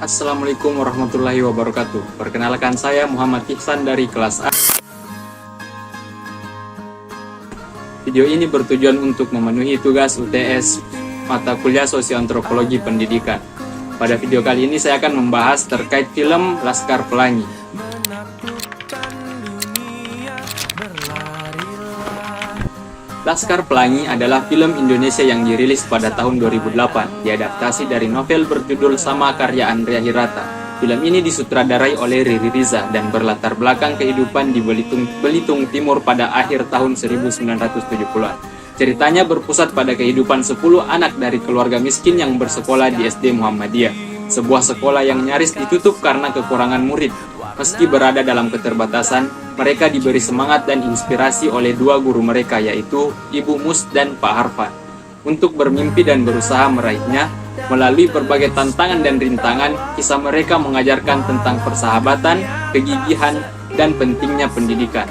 Assalamualaikum warahmatullahi wabarakatuh. Perkenalkan, saya Muhammad Ihsan dari kelas A. Video ini bertujuan untuk memenuhi tugas UTS mata kuliah Sosioantropologi Pendidikan. Pada video kali ini saya akan membahas terkait film Laskar Pelangi. Laskar Pelangi adalah film Indonesia yang dirilis pada tahun 2008, diadaptasi dari novel berjudul sama karya Andrea Hirata. Film ini disutradarai oleh Riri Riza dan berlatar belakang kehidupan di Belitung Timur pada akhir tahun 1970-an. Ceritanya berpusat pada kehidupan 10 anak dari keluarga miskin yang bersekolah di SD Muhammadiyah, sebuah sekolah yang nyaris ditutup karena kekurangan murid. Meski berada dalam keterbatasan, mereka diberi semangat dan inspirasi oleh dua guru mereka, yaitu Ibu Mus dan Pak Harfan, untuk bermimpi dan berusaha meraihnya. Melalui berbagai tantangan dan rintangan, kisah mereka mengajarkan tentang persahabatan, kegigihan, dan pentingnya pendidikan.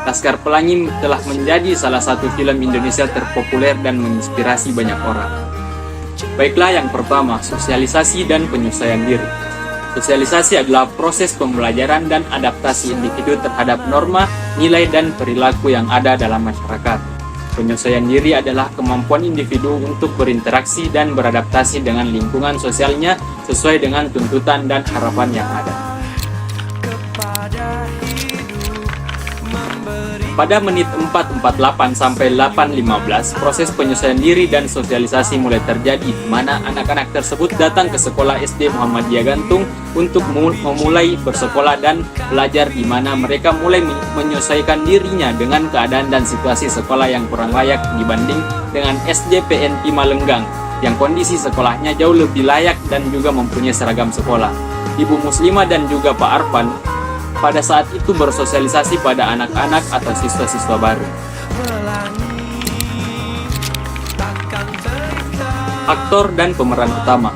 Laskar Pelangi telah menjadi salah satu film Indonesia terpopuler dan menginspirasi banyak orang. Baiklah, yang pertama, sosialisasi dan penyesuaian diri. Sosialisasi adalah proses pembelajaran dan adaptasi individu terhadap norma, nilai, dan perilaku yang ada dalam masyarakat. Penyesuaian diri adalah kemampuan individu untuk berinteraksi dan beradaptasi dengan lingkungan sosialnya sesuai dengan tuntutan dan harapan yang ada. Pada menit 4.48 sampai 8.15, proses penyesuaian diri dan sosialisasi mulai terjadi, di mana anak-anak tersebut datang ke sekolah SD Muhammadiyah Gantung untuk memulai bersekolah dan belajar, di mana mereka mulai menyesuaikan dirinya dengan keadaan dan situasi sekolah yang kurang layak dibanding dengan SD PNP Malenggang, yang kondisi sekolahnya jauh lebih layak dan juga mempunyai seragam sekolah. Ibu Muslimah dan juga Pak Arfan pada saat itu bersosialisasi pada anak-anak atau siswa-siswa baru. Aktor dan pemeran utama.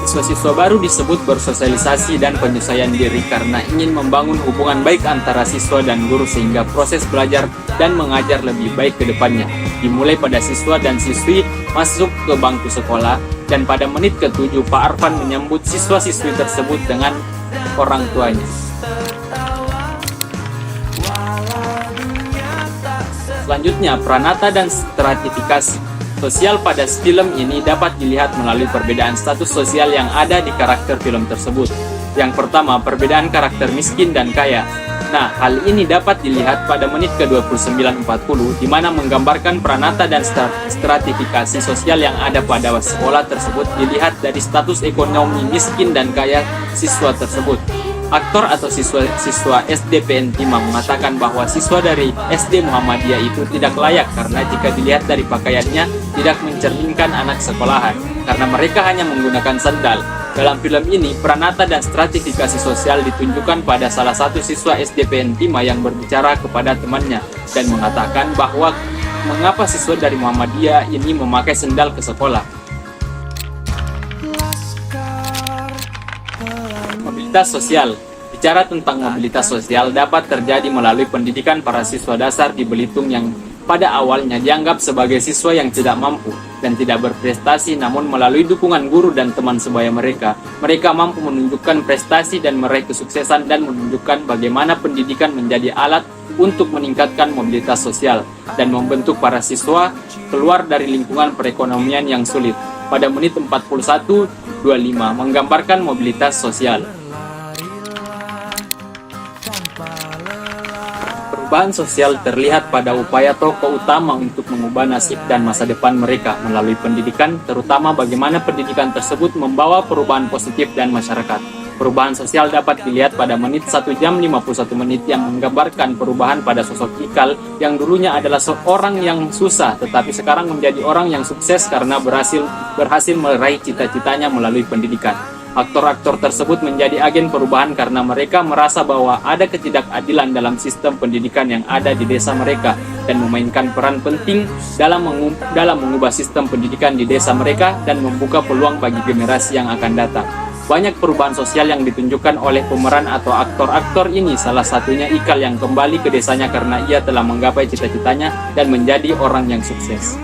Siswa-siswa baru disebut bersosialisasi dan penyesuaian diri karena ingin membangun hubungan baik antara siswa dan guru sehingga proses belajar dan mengajar lebih baik ke depannya. Dimulai pada siswa dan siswi masuk ke bangku sekolah, dan pada menit ke-7 Pak Arfan menyambut siswa-siswi tersebut dengan orang tuanya. Selanjutnya, pranata dan stratifikasi sosial. Pada film ini dapat dilihat melalui perbedaan status sosial yang ada di karakter film tersebut. Yang pertama, perbedaan karakter miskin dan kaya. Nah, hal ini dapat dilihat pada menit ke-29.40, di mana menggambarkan pranata dan stratifikasi sosial yang ada pada sekolah tersebut dilihat dari status ekonomi miskin dan kaya siswa tersebut. Aktor atau siswa SD PN Timah mengatakan bahwa siswa dari SD Muhammadiyah itu tidak layak karena jika dilihat dari pakaiannya tidak mencerminkan anak sekolahan, karena mereka hanya menggunakan sandal. Dalam film ini, pranata dan stratifikasi sosial ditunjukkan pada salah satu siswa SD PN Timah yang berbicara kepada temannya dan mengatakan bahwa mengapa siswa dari Muhammadiyah ini memakai sandal ke sekolah. Mobilitas sosial. Bicara tentang mobilitas sosial dapat terjadi melalui pendidikan para siswa dasar di Belitung yang pada awalnya dianggap sebagai siswa yang tidak mampu dan tidak berprestasi, namun melalui dukungan guru dan teman sebaya mereka mampu menunjukkan prestasi dan meraih kesuksesan dan menunjukkan bagaimana pendidikan menjadi alat untuk meningkatkan mobilitas sosial dan membentuk para siswa keluar dari lingkungan perekonomian yang sulit. Pada menit 41.25 menggambarkan mobilitas sosial. Perubahan sosial terlihat pada upaya tokoh utama untuk mengubah nasib dan masa depan mereka melalui pendidikan, terutama bagaimana pendidikan tersebut membawa perubahan positif dan masyarakat. Perubahan sosial dapat dilihat pada menit 1 jam 51 menit yang menggambarkan perubahan pada sosok Ikal yang dulunya adalah seorang yang susah tetapi sekarang menjadi orang yang sukses karena berhasil meraih cita-citanya melalui pendidikan. Aktor-aktor tersebut menjadi agen perubahan karena mereka merasa bahwa ada ketidakadilan dalam sistem pendidikan yang ada di desa mereka dan memainkan peran penting dalam mengubah sistem pendidikan di desa mereka dan membuka peluang bagi generasi yang akan datang. Banyak perubahan sosial yang ditunjukkan oleh pemeran atau aktor-aktor ini, salah satunya Ikal yang kembali ke desanya karena ia telah menggapai cita-citanya dan menjadi orang yang sukses.